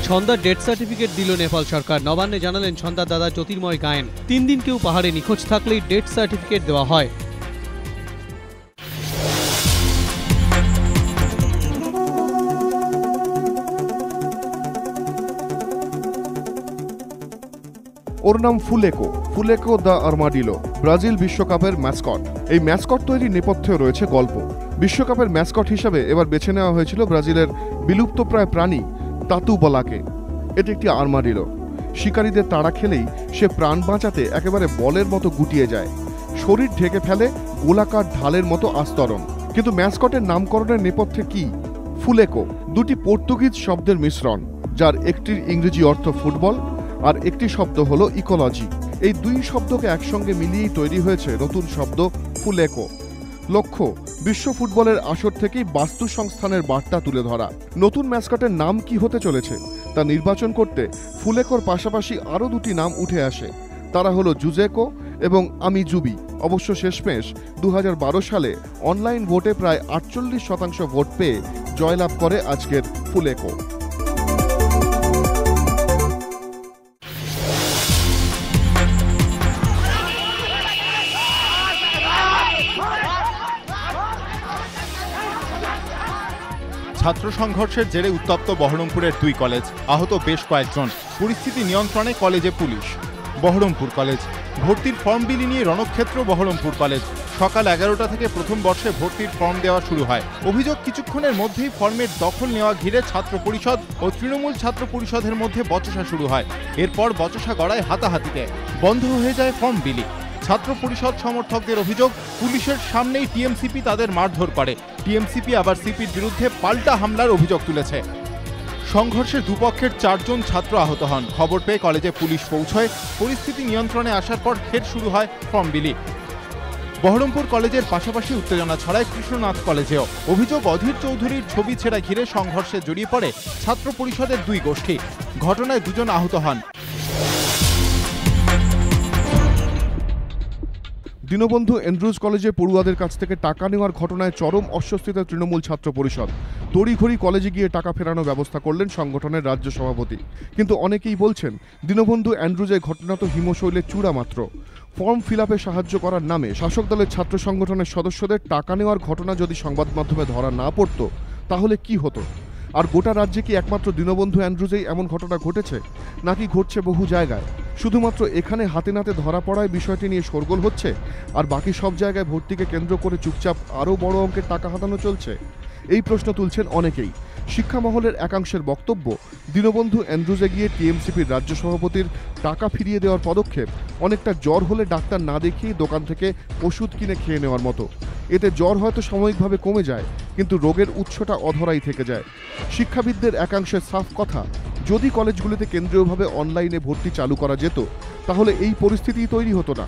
ছন্দার death certificate দিল নেপাল সরকার। নবান্নে জানালেন ছন্দার দাদা জ্যোতির্ময় গায়েন, 3 দিন কেউ পাহাড়ে নিখোঁজ থাকলেই ডেথ সার্টিফিকেট দেওয়া হয়। ওর নাম ফুলেকো, ফুলেকো দ্য আর্মাডিলো, ব্রাজিল বিশ্বকাপের ম্যাসকট। এই ম্যাসকট তৈরির নেপথ্যে রয়েছে গল্প। বিশ্বকাপের ম্যাসকট হিসাবে এবার বেছে নেওয়া হয়েছিল ব্রাজিলের বিলুপ্তপ্রায় প্রাণী তাতু বলাকে। এটি একটি আর্মাডিলো। শিকারীদের তাড়া খেলেই সে প্রাণ বাঁচাতে একেবারে বলের মতো গুটিয়ে যায়, শরীর ঢেকে ফেলে গোলাকার ঢালের মতো আস্তরণ। কিন্তু ম্যাসকটের নামকরণের নেপথ্যে কি? ফুলেকো দুটি পর্তুগিজ শব্দের মিশ্রণ, যার একটির ইংরেজি অর্থ ফুটবল আর একটি শব্দ হলো ইকোলজি। এই দুই শব্দকে একসঙ্গে মিলিয়েই তৈরি হয়েছে নতুন শব্দ ফুলেকো। লক্ষ্য বিশ্ব ফুটবলের আসর থেকেই বাস্তু সংস্থানের বার্তা তুলে ধরা। নতুন ম্যাসকটের নাম কি হতে চলেছে তা নির্বাচন করতে ফুলেকোর পাশাপাশি আরও দুটি নাম উঠে আসে। তারা হলো জুজেকো এবং আমি জুবি। অবশ্য শেষমেশ 2012 সালে অনলাইন ভোটে প্রায় 48% ভোট পেয়ে জয়লাভ করে আজকের ফুলেকো। ছাত্র সংঘর্ষের জেরে উত্তপ্ত বহরমপুরের 2 কলেজ, আহত বেশ কয়েকজন। পরিস্থিতি নিয়ন্ত্রণে কলেজে পুলিশ। বহরমপুর কলেজ ভর্তির ফর্ম বিলি নিয়ে রণক্ষেত্র বহরমপুর কলেজ। সকাল 11টা থেকে প্রথম বর্ষে ভর্তির ফর্ম দেওয়া শুরু হয়। অভিযোগ, কিছুক্ষণের মধ্যেই ফর্মের দখল নেওয়া ঘিরে ছাত্র পরিষদ ও তৃণমূল ছাত্র পরিষদের মধ্যে বচসা শুরু হয়। এরপর বচসা গড়ায় হাতাহাতিতে, বন্ধ হয়ে যায় ফর্ম বিলি। ছাত্র পরিষদ সমর্থকদের অভিযোগ, পুলিশের সামনেই টিএমসিপি তাদের মারধর করে। টিএমসিপি আবার সিপির বিরুদ্ধে পাল্টা হামলার অভিযোগ তুলেছে। সংঘর্ষে দুপক্ষের 4 জন ছাত্র আহত হন। খবর পেয়ে কলেজে পুলিশ পৌঁছয়। পরিস্থিতি নিয়ন্ত্রণে আসার পর ফের শুরু হয় ফর্ম বিলি। বহরমপুর কলেজের পাশাপাশি উত্তেজনা ছড়ায় কৃষ্ণনাথ কলেজেও। অভিযোগ, অধীর চৌধুরীর ছবি ছেঁড়া ঘিরে সংঘর্ষে জড়িয়ে পড়ে ছাত্র পরিষদের 2 গোষ্ঠী। ঘটনায় 2 জন আহত হন। দীনবন্ধু এন্ড্রুজ কলেজে পড়ুয়াদের কাছ থেকে টাকা নেওয়ার ঘটনায় চরম অস্বস্তিতে তৃণমূল ছাত্র পরিষদ। তড়িঘড়ি কলেজে গিয়ে টাকা ফেরানোর ব্যবস্থা করলেন সংগঠনের রাজ্য সভাপতি। কিন্তু অনেকেই বলছেন, দীনবন্ধু এন্ড্রুজের ঘটনা তো হিমশৈলের চূড়া মাত্র। ফর্ম ফিল আপে সাহায্য করার নামে শাসক দলের ছাত্র সংগঠনের সদস্যদের টাকা নেওয়ার ঘটনা যদি সংবাদ মাধ্যমে ধরা না পড়ত, তাহলে কি হতো? আর গোটা রাজ্যে কি একমাত্র দীনবন্ধু এন্ড্রুজেই এমন ঘটনা ঘটেছে, নাকি ঘটছে বহু জায়গায়? শুধুমাত্র এখানে হাতে নাতে ধরা পড়ায় বিষয়টি নিয়ে শোরগোল হচ্ছে, আর বাকি সব জায়গায় ভর্তিকে কেন্দ্র করে চুপচাপ আরও বড় অঙ্কের টাকা হাতানো চলছে? এই প্রশ্ন তুলছেন অনেকেই। শিক্ষা মহলের একাংশের বক্তব্য, দীনবন্ধু এন্ড্রুজে গিয়ে টিএমসিপির রাজ্য সভাপতির টাকা ফিরিয়ে দেওয়ার পদক্ষেপ অনেকটা জ্বর হলে ডাক্তার না দেখিয়েই দোকান থেকে ওষুধ কিনে খেয়ে নেওয়ার মতো। এতে জ্বর হয়তো সাময়িকভাবে কমে যায়, কিন্তু রোগের উৎসটা অধরাই থেকে যায়। শিক্ষাবিদদের একাংশের সাফ কথা, যদি কলেজগুলিতে কেন্দ্রীয়ভাবে অনলাইনে ভর্তি চালু করা যেত, তাহলে এই পরিস্থিতি তৈরি হতো না।